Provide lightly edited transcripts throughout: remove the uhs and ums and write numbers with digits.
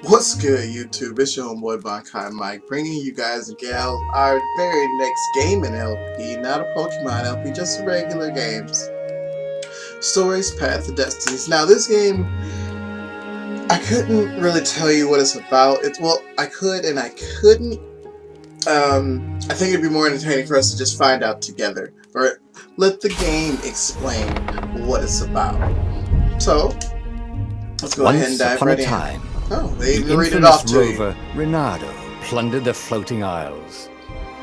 What's good, YouTube? It's your homeboy BankaiMike, bringing you guys and gals our very next gaming LP, not a Pokemon LP, just regular games. Stories, Path to Destinies. Now, this game, I couldn't really tell you what it's about. Well, I could and I couldn't. I think it'd be more entertaining for us to just find out together, or let the game explain what it's about. So, let's go ahead and dive right in. Oh, they even read it off to rover, Renato, plundered the floating isles.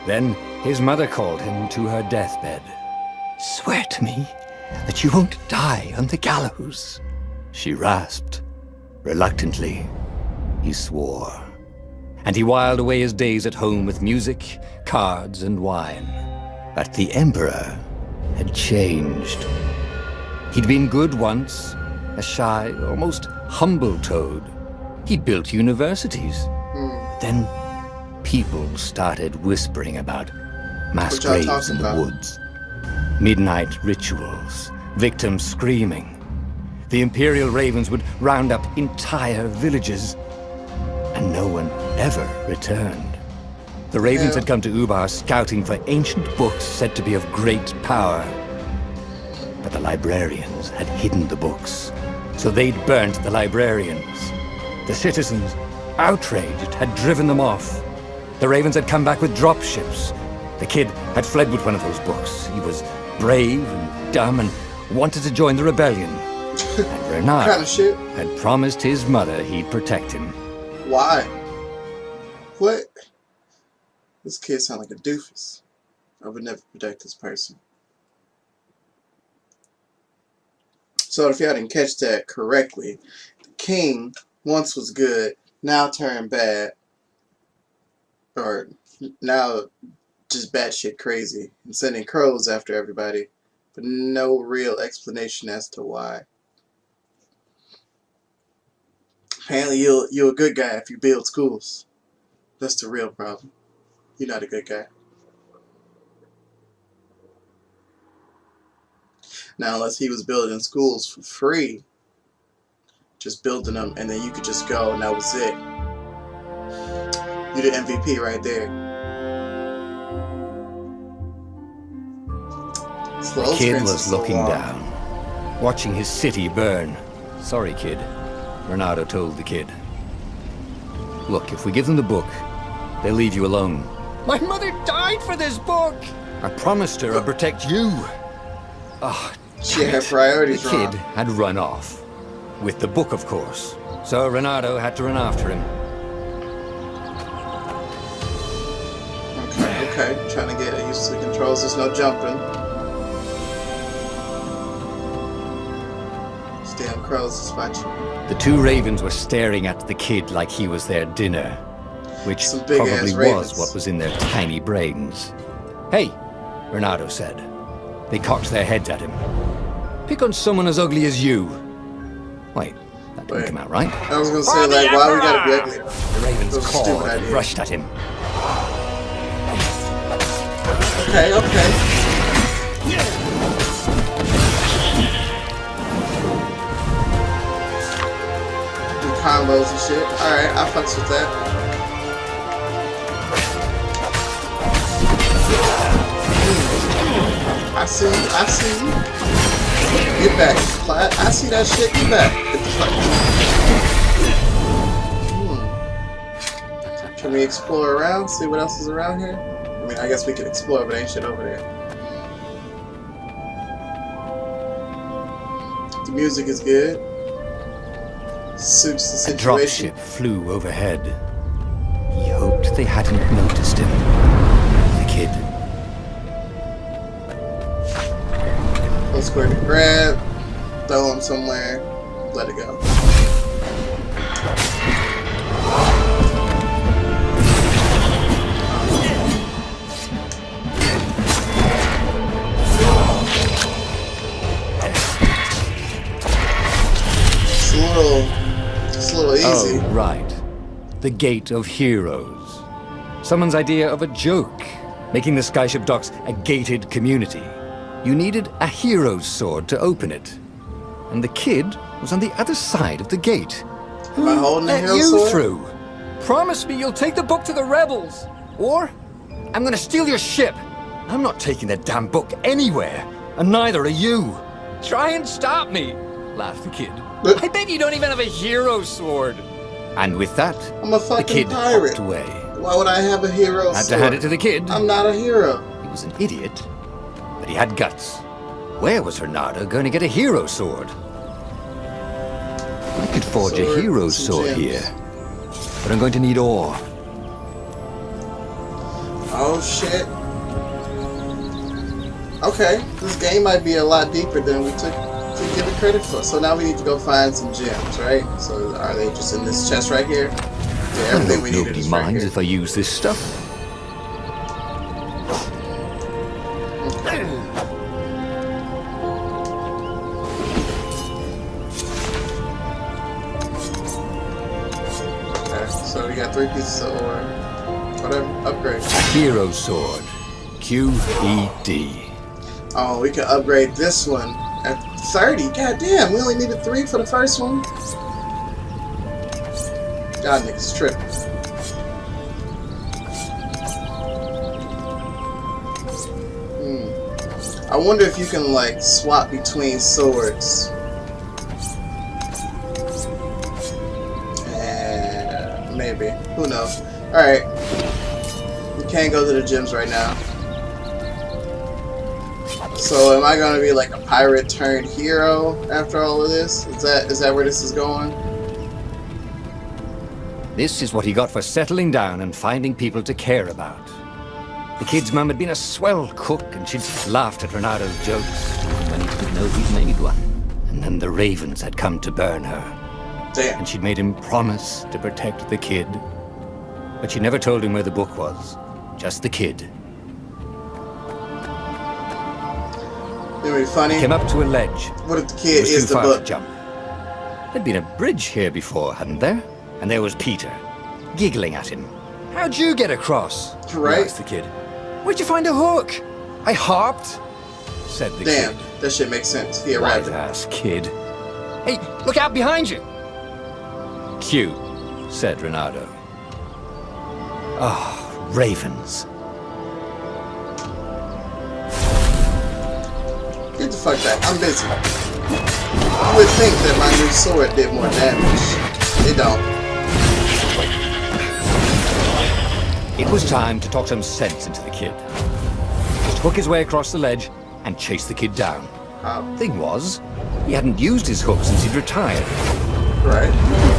Then his mother called him to her deathbed. "Swear to me that you won't die on the gallows," she rasped. Reluctantly, he swore. And he whiled away his days at home with music, cards, and wine. But the Emperor had changed. He'd been good once, a shy, almost humble toad. He'd built universities. Then people started whispering about mass graves in the woods. Midnight rituals, victims screaming. The Imperial Ravens would round up entire villages, and no one ever returned. The Ravens had come to Ubar scouting for ancient books said to be of great power. But the librarians had hidden the books, so they'd burnt the librarians. The citizens, outraged, had driven them off. The Ravens had come back with dropships. The kid had fled with one of those books. He was brave and dumb and wanted to join the rebellion. And Renato had promised his mother he'd protect him. Why? What? This kid sounds like a doofus. I would never protect this person. So if y'all didn't catch that correctly, the king once was good, now turned bad, or now just batshit crazy, and sending crows after everybody, but no real explanation as to why. Apparently you're a good guy if you build schools. That's the real problem. You're not a good guy. Now, unless he was building schools for free, just building them, and then you could just go, and that was it. You're the MVP right there. The kid was looking down, watching his city burn. "Sorry, kid," Renato told the kid. "Look, if we give them the book, they'll leave you alone." "My mother died for this book!" "I promised her I'd protect you." Oh, she had priorities wrong. The kid had run off. With the book, of course. So Renato had to run after him. Okay. Trying to get used to the controls. There's no jumping. These damn crows is watching. The two ravens were staring at the kid like he was their dinner, which probably was what was in their tiny brains. "Hey," Renato said. They cocked their heads at him. "Pick on someone as ugly as you." Wait, that didn't come out right. I was gonna say, like, why we gotta be ugly? The ravens cawed and rushed at him. Okay. Do combos and shit. Alright, I fucks with that. I see you. Get back, Clyde. I see that shit. Get back. Get the fuck. Can we explore around? See what else is around here? I mean, I guess we can explore, but ain't shit over there. The music is good. Suits the situation. A dropship flew overhead. He hoped they hadn't noticed him. The kid. Square to grab, throw him somewhere, let it go. It's a little easy. Oh, right. The Gate of Heroes. Someone's idea of a joke, making the Skyship docks a gated community. You needed a hero's sword to open it. And the kid was on the other side of the gate. Am I holding a Let hero you sword? through. Promise me you'll take the book to the rebels. Or I'm gonna steal your ship. I'm not taking that damn book anywhere. And neither are you. Try and stop me, laughed the kid. I bet you don't even have a hero sword. And with that, I'm a the fucking kid pirate. hopped away. Why would I have a hero Had sword? to hand it to the kid. I'm not a hero. He was an idiot, but he had guts. Where was Renardo going to get a hero sword? I could forge a hero sword here, but I'm going to need ore. Oh shit. Okay, this game might be a lot deeper than we took to give it credit for. So now we need to go find some gems, right? So are they just in this chest right here? Yeah, everything we need Nobody is right minds here. if I use this stuff. Okay, so we got 3 pieces of ore. Whatever, upgrade. Hero sword. QED. Oh, we can upgrade this one at 30. God damn, we only needed 3 for the first one. God, niggas tripping. I wonder if you can, like, swap between swords. Maybe. Who knows? Alright. We can't go to the gyms right now. So am I gonna be like a pirate turned hero after all of this? Is that where this is going? This is what he got for settling down and finding people to care about. The kid's mum had been a swell cook, and she'd laughed at Renardo's jokes when he didn't know he'd made one. And then the ravens had come to burn her. Damn. And she'd made him promise to protect the kid. But she never told him where the book was. Just the kid. It'd be funny. Came up to a ledge. What if the It kid was is too the far book? to jump. There'd been a bridge here before, hadn't there? And there was Peter, giggling at him. How'd you get across? Right. He asked the kid. Where'd you find a hook? I hopped, said the Damn, kid. that shit makes sense. He a White rabbit. ass kid. Hey, look out behind you! Q, said Renardo. Ah, ravens. Get the fuck back. I'm busy. You would think that my new sword did more damage. It don't. It was time to talk some sense into the kid. Just hook his way across the ledge and chase the kid down. Thing was, he hadn't used his hook since he'd retired. Right.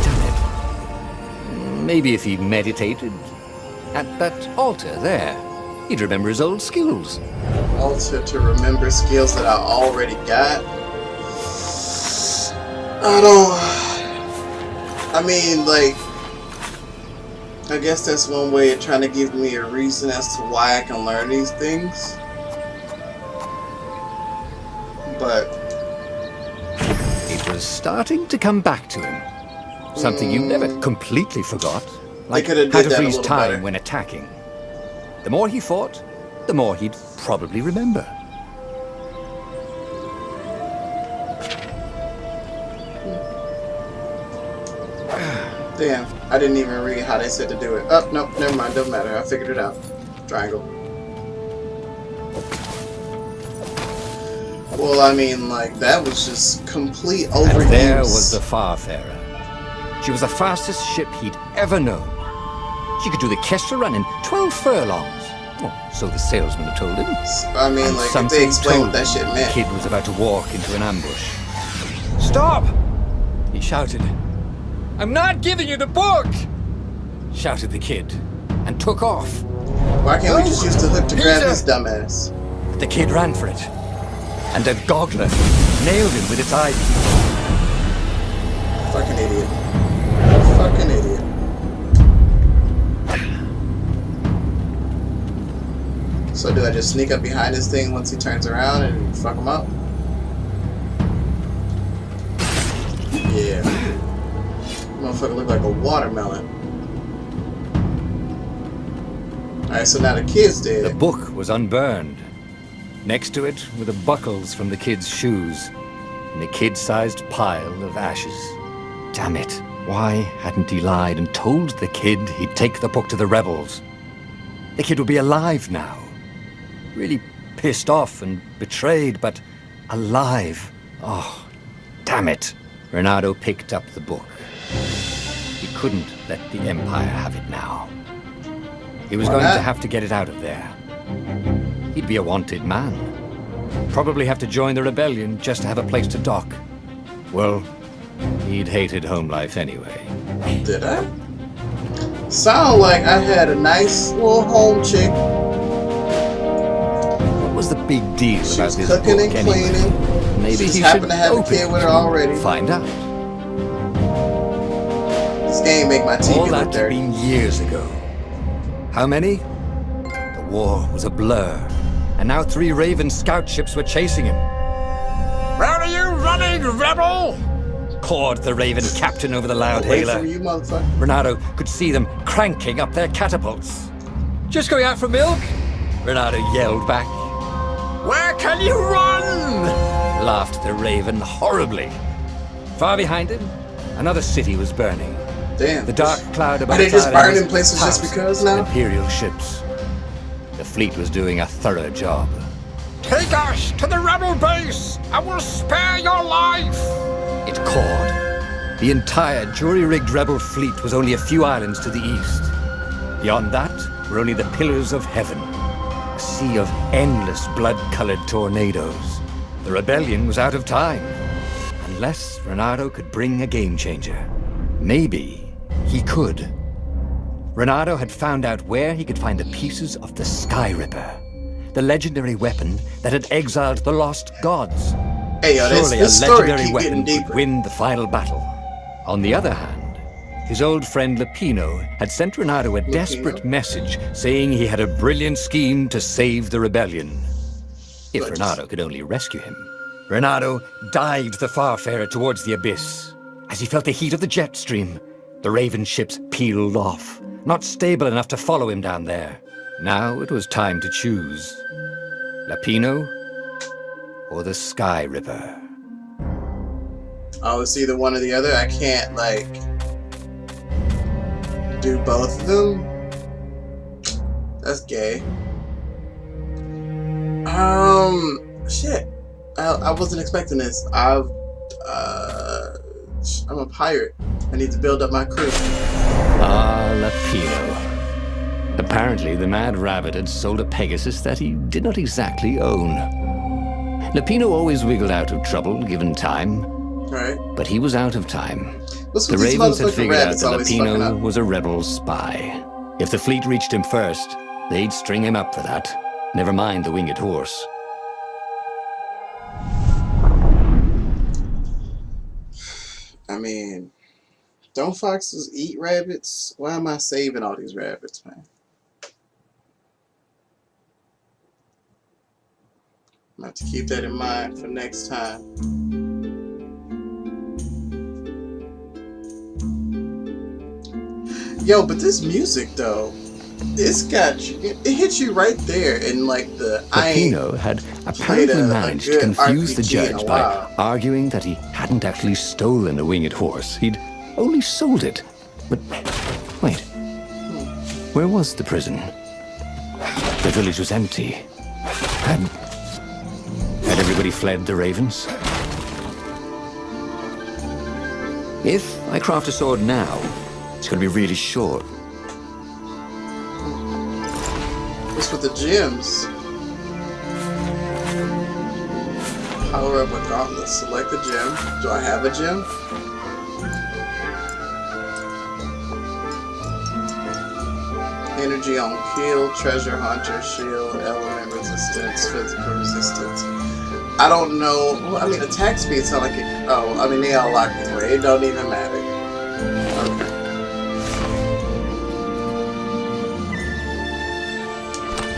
Damn it. Maybe if he meditated at that altar there, he'd remember his old skills. Also to remember skills that I already got. I mean, like, I guess that's one way of trying to give me a reason as to why I can learn these things. But it was starting to come back to him. Something you never completely forgot. Like could have how did to that a freeze little time better. when attacking. The more he fought, the more he'd probably remember. damn, I didn't even read how they said to do it. Oh, nope, never mind, doesn't matter. I figured it out. Triangle. Well, I mean, like, that was just complete overuse. And there was the Farfarer. She was the fastest ship he'd ever known. She could do the Kestra run in 12 furlongs. Oh, so the salesman had told him. I mean, And like, if something they explained what told that shit him meant. The kid was about to walk into an ambush. Stop! He shouted. I'm not giving you the book! Shouted the kid, and took off. Why can't we just use the hook to grab Peter! this dumbass? The kid ran for it, and a goggler nailed him with its eye. Fucking idiot. Fucking idiot. So do I just sneak up behind this thing once he turns around and fuck him up? Yeah. Motherfucker look like a watermelon. Alright, so now the kid's dead. The book was unburned. Next to it were the buckles from the kid's shoes, and a kid-sized pile of ashes. Damn it. Why hadn't he lied and told the kid he'd take the book to the rebels? The kid would be alive now. Really pissed off and betrayed, but alive. Oh, damn it. Renato picked up the book. He couldn't let the Empire have it now. He was going to have to get it out of there. He'd be a wanted man. Probably have to join the rebellion just to have a place to dock. Well, he'd hated home life anyway. Did I? Sound like I had a nice little home chick. What was the big deal about this book cooking and anyway? cleaning. Maybe She he happened should to have a open kid with her already. Find out. This game make my TV All look that had dirty. been years ago. How many? The war was a blur, and now 3 Raven scout ships were chasing him. Where are you running, rebel? Cawed the Raven captain over the loud Away hailer. from you, motherfucker. Renato could see them cranking up their catapults. Just going out for milk? Renato yelled back. Where can you run? Laughed the Raven horribly. Far behind him, another city was burning. Damn. The dark cloud above Are they its just island burning places just thousands because of now? Imperial ships. The fleet was doing a thorough job. Take us to the rebel base! I will spare your life! It cawed. The entire jury-rigged rebel fleet was only a few islands to the east. Beyond that were only the pillars of heaven. A sea of endless blood-colored tornadoes. The rebellion was out of time. Unless Renato could bring a game-changer. Maybe he could. Renato had found out where he could find the pieces of the Sky Ripper, the legendary weapon that had exiled the lost gods. Hey, yo, Surely this a story legendary keep weapon getting would deeper. win the final battle. On the other hand, his old friend Lapino had sent Renato a desperate message saying he had a brilliant scheme to save the rebellion. If Renato could only rescue him. Renato dived the Farfarer towards the abyss. As he felt the heat of the jet stream, the Raven ships peeled off, not stable enough to follow him down there. Now it was time to choose. Lapino or the Sky Ripper. Oh, it's either one or the other. I can't, like, do both of them. That's gay. Shit. I wasn't expecting this. I'm a pirate. I need to build up my crew. Ah, Lapino. Apparently, the Mad Rabbit had sold a Pegasus that he did not exactly own. Lapino always wiggled out of trouble, given time. Right. But he was out of time. What's The with these Ravens had motherfucking figured out rabbits that always fucking Lapino up? was a rebel spy. If the fleet reached him first, they'd string him up for that. Never mind the winged horse. I mean, don't foxes eat rabbits? Why am I saving all these rabbits, man? I'm going to have to keep that in mind for next time. Yo, but this music, though, it's got you, it hits you right there in, like, the Lapino had apparently a managed to good confuse the RPG in a judge by while. arguing that he hadn't actually stolen a winged horse. He'd only sold it. But wait, where was the prison? The village was empty. Had everybody fled the Ravens? If I craft a sword now, it's going to be really short. What's with the gems? Power up a gauntlet. Select a gem. Do I have a gem? Energy on kill, treasure hunter, shield, element resistance, physical resistance. I don't know. Well, I mean, attack speed sound like it. Oh, I mean, they all lock anyway. It don't even matter. Okay.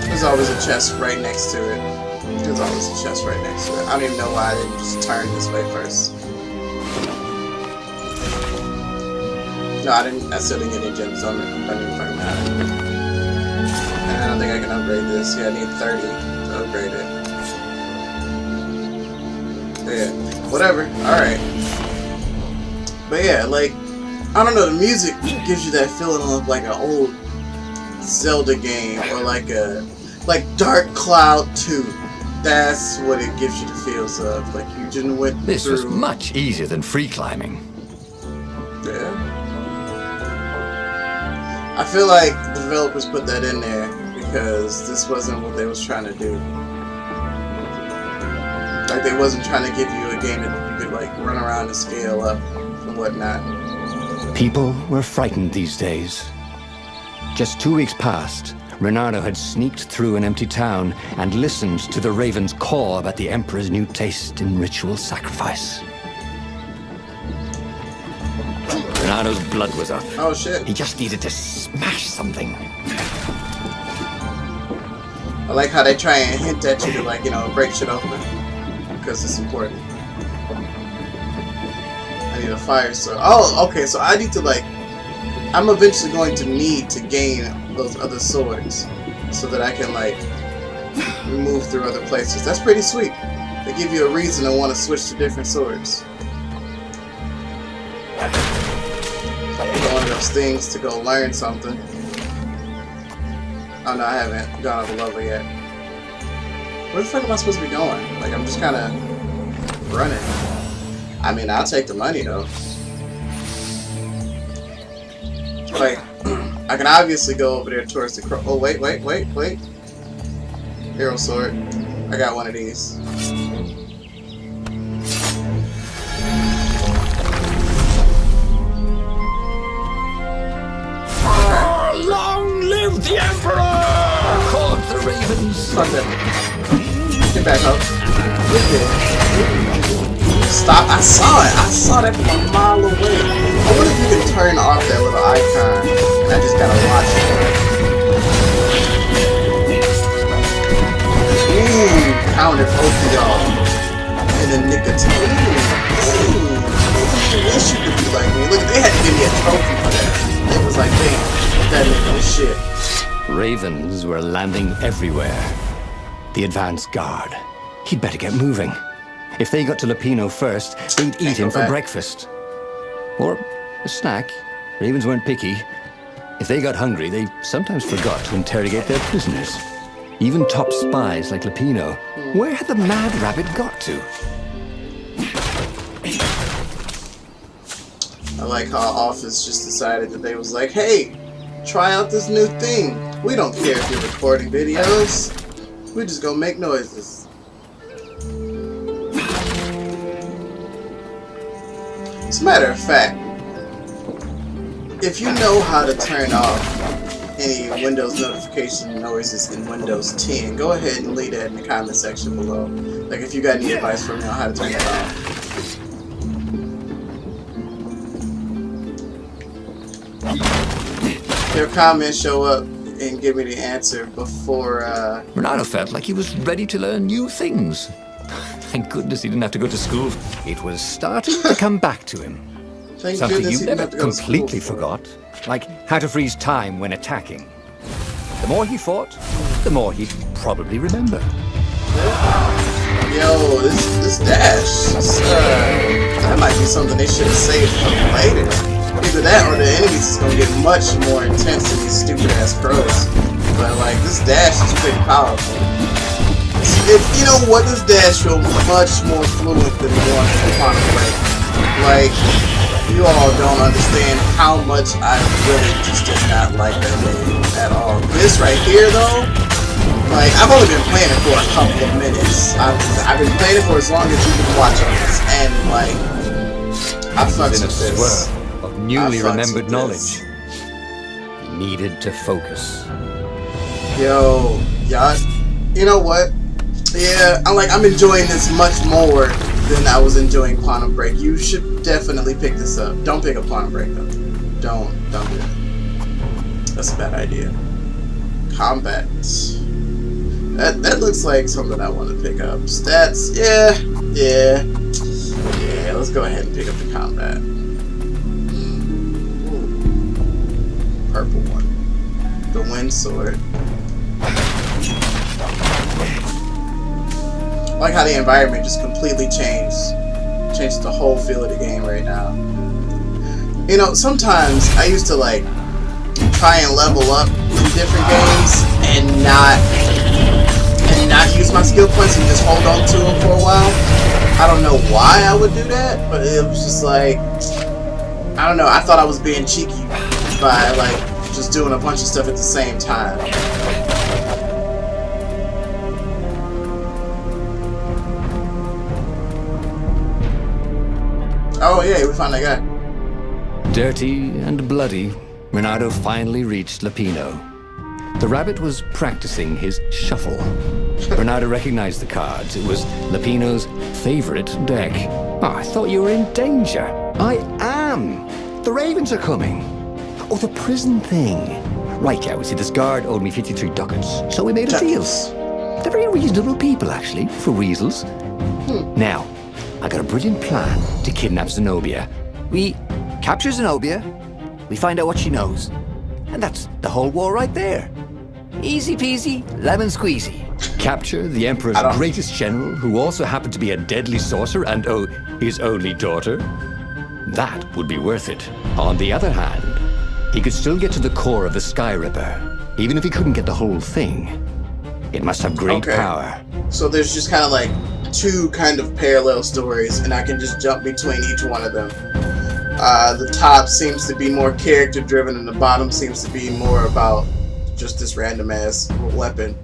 There's always a chest right next to it. There's always a chest right next to it. I don't even know why I didn't just turn this way first. No, I still didn't get any gems on it. Doesn't even fucking matter. And I don't think I can upgrade this. Yeah, I need 30 to upgrade it. Yeah, whatever. Alright. But yeah, like, I don't know, the music gives you that feeling of like an old Zelda game or like Dark Cloud 2. That's what it gives you the feels of. Like you just went This through. was much easier than free climbing. Yeah. I feel like the developers put that in there because this wasn't what they was trying to do. Like they wasn't trying to give you a game that you could like run around and scale up and whatnot. People were frightened these days. Just 2 weeks past, Reynardo had sneaked through an empty town and listened to the ravens caw about the Emperor's new taste in ritual sacrifice. Reynardo's blood was up. Oh shit. He just needed to smash something. I like how they try and hint at you to like, you know, break shit open. Because it's important. I need a fire sword. Oh, okay, so I need to like... I'm eventually going to need to gain those other swords. So that I can like... move through other places. That's pretty sweet. They give you a reason to want to switch to different swords. One of those things to go learn something. Oh no, I haven't gone up a level yet. Where the fuck am I supposed to be going? Like, I'm just kind of running. I mean, I'll take the money, though. Like, I can obviously go over there towards the crow. Oh, wait. Hero sword. I got one of these. Long live the Emperor! Called the ravens. Fuck that. Get back up. Stop. I saw it. I saw that from a mile away. I wonder if you can turn off that little icon. And I just gotta watch it. Ooh, counted both of y'all. In the nick of time. Ooh. I wish you could be like me. Look, they had to give me a trophy for that. It was like, damn, that nigga was shit. Ravens were landing everywhere. The advance guard. He'd better get moving. If they got to Lupino first, they'd eat him for breakfast. Or a snack. Ravens weren't picky. If they got hungry, they sometimes forgot to interrogate their prisoners. Even top spies like Lupino. Where had the mad rabbit got to? I like how Office just decided that they was like, hey, try out this new thing. We don't care if you're recording videos. We're just gonna make noises. As a matter of fact, if you know how to turn off any Windows notification noises in Windows 10, go ahead and leave that in the comment section below. Like if you got any advice from me on how to turn it off. Your comments show up and give me the answer before, Reynardo felt like he was ready to learn new things. Thank goodness he didn't have to go to school. It was starting to come back to him. Thank Something goodness you he didn't never have to go to school completely for. forgot. Like how to freeze time when attacking. The more he fought, the more he'd probably remember. Yo, this dash, that might be something they should have saved for later. Either that or the enemies is gonna get much more intense than these stupid ass crows. But like, this dash is pretty powerful. You know what, this dash feels much more fluent than the one from Quantum Break. Like, you all don't understand how much I really just did not like that game at all. This right here though, like, I've only been playing it for a couple of minutes. I've been playing it for as long as you've been watching this, and like, I fucked with this. Of newly remembered with knowledge. He needed to focus. Yo, y'all, you know what? Yeah, I'm enjoying this much more than I was enjoying Quantum Break. You should definitely pick this up. Don't pick up Quantum Break though. Don't do that. That's a bad idea. Combat. That looks like something I want to pick up. Stats, yeah. Let's go ahead and pick up the combat. Ooh. Purple one. The wind sword. I like how the environment just completely changed the whole feel of the game right now. You know, sometimes I used to like try and level up in different games and not use my skill points and just hold on to them for a while. I don't know why I would do that, but it was just like, I don't know, I thought I was being cheeky by like just doing a bunch of stuff at the same time. Oh yeah, we found that guy. Dirty and bloody, Renato finally reached Lapino. The rabbit was practicing his shuffle. Renato recognized the cards. It was Lapino's favorite deck. Oh, I thought you were in danger. I am. The ravens are coming. Oh, the prison thing. Right, yeah, see, this guard owed me 53 ducats, so we made a deal. They're very reasonable people, actually, for weasels. Now, I got a brilliant plan to kidnap Zenobia. We capture Zenobia, we find out what she knows, and that's the whole war right there. Easy peasy, lemon squeezy. Capture the Emperor's greatest general, who also happened to be a deadly sorcerer, and oh, his only daughter. That would be worth it. On the other hand, he could still get to the core of the Sky Ripper, even if he couldn't get the whole thing. It must have great power. So there's just kind of like two kind of parallel stories, and I can just jump between each one of them. The top seems to be more character driven, and the bottom seems to be more about just this random ass weapon.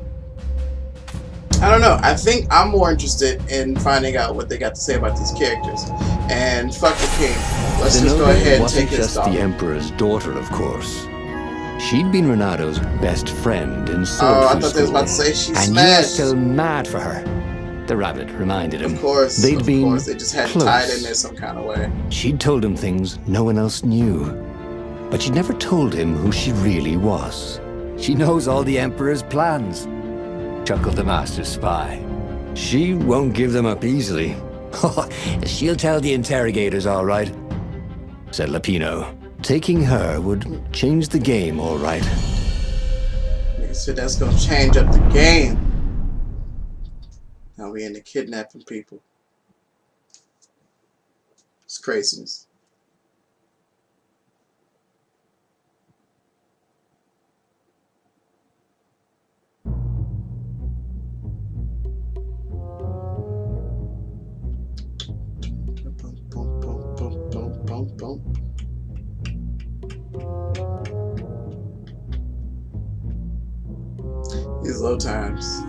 I don't know. I think I'm more interested in finding out what they got to say about these characters. And fuck the king. Let's just go ahead and take his stuff. Wasn't just the Emperor's daughter, of course. She'd been Renato's best friend in sword I thought they was about to say she's and smashed. you were still mad for her. The rabbit reminded him. Of course, they just had close. tied in there some kind of way. She'd told him things no one else knew, but she'd never told him who she really was. She knows all the Emperor's plans, chuckled the master spy. She won't give them up easily. She'll tell the interrogators, all right, said Lapino. Taking her would change the game, all right. Nigga said that's gonna change up the game. Now we into kidnapping people. It's craziness. These low times.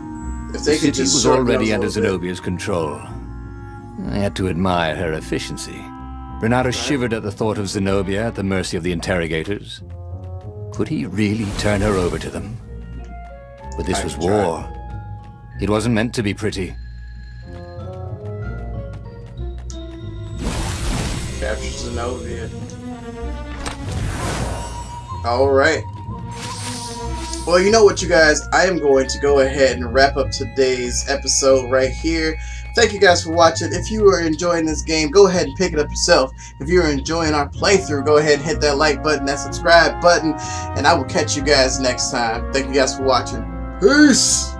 If they could just was already under Zenobia's control. I had to admire her efficiency. Renato shivered at the thought of Zenobia at the mercy of the interrogators. Could he really turn her over to them? But this was war. It wasn't meant to be pretty. Capture Zenobia. Alright. Well, you know what, you guys? I am going to go ahead and wrap up today's episode right here. Thank you guys for watching. If you are enjoying this game, go ahead and pick it up yourself. If you're enjoying our playthrough, go ahead and hit that like button, that subscribe button, and I will catch you guys next time. Thank you guys for watching. Peace!